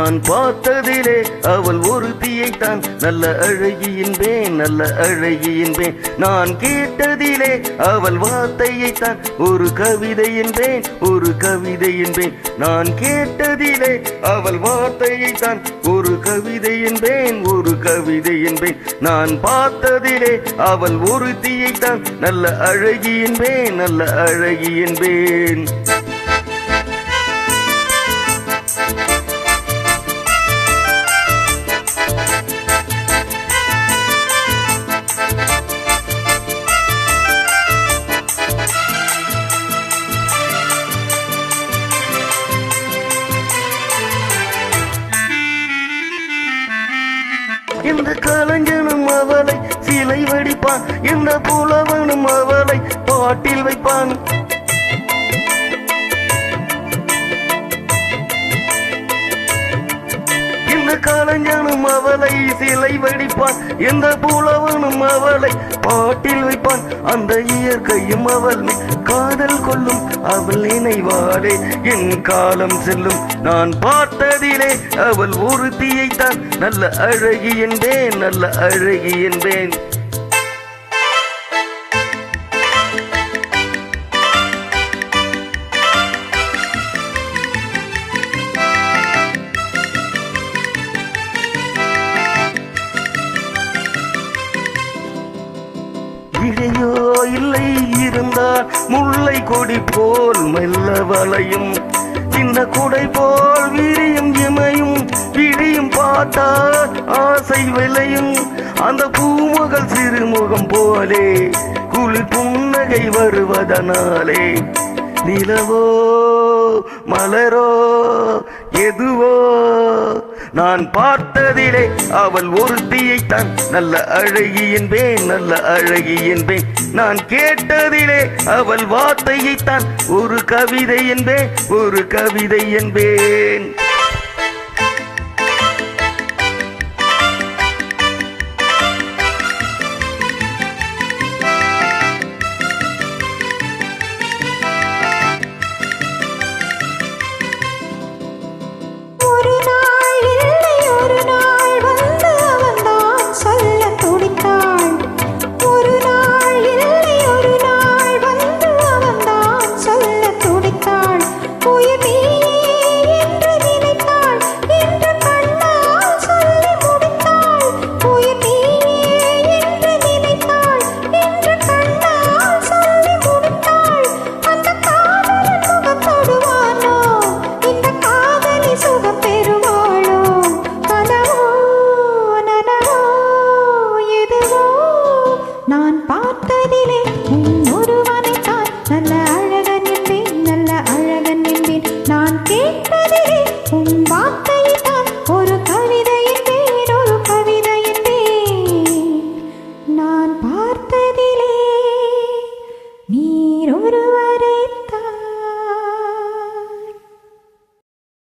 நான் பார்த்ததிலே அவள் ஒருத்தியைத்தான் நல்ல அழகி என்பேன், நல்ல அழகி என்பேன். நான் கேட்டதிலே அவள் வார்த்தையைத்தான் ஒரு கவிதை என்பேன், ஒரு கவிதை என்பேன். நான் கேட்டதிலே அவள் வார்த்தையைத்தான் ஒரு கவிதை என்பேன், ஒரு கவிதை என்பேன். நான் பார்த்ததிலே அவள் ஒருத்தியைத்தான் நல்ல அழகி என்பேன், நல்ல அழகி என்பேன். இந்த கலைஞனும் அவளை சிலை வடிப்பான், இந்த புலவனும் அவளை பாட்டில் வைப்பான். இந்த கலைஞனும் அவளை சிலை வடிப்பான், இந்த புலவனும் அவளை பாட்டில் வைப்பான். அந்த இயற்கையும் அவள் காதல் கொள்ளும், அவள் நினைவாளே என் காலம் செல்லும். நான் பார்த்ததிலே அவள் ஒருத்தியைத்தான் நல்ல அழகி என்பேன், நல்ல அழகி என்பேன். இடையோ இல்லை இருந்தால் முல்லை கொடி போல் மெல்ல வளையும், சின்ன குடை போல் விரியும் இமையும், விடியும் பார்த்தால் ஆசை விளையும். அந்த பூமகள் சிறுமுகம் போலே குளிர் புன்னகை வருவதனாலே நிலவோ மலரோ எதுவோ நான் பார்த்ததிலே அவள் ஒருத்தியைத்தான் நல்ல அழகி என்பேன், நல்ல அழகி என்பேன். நான் கேட்டதிலே அவள் வார்த்தையைத்தான் ஒரு கவிதை என்பேன், ஒரு கவிதை என்பேன்.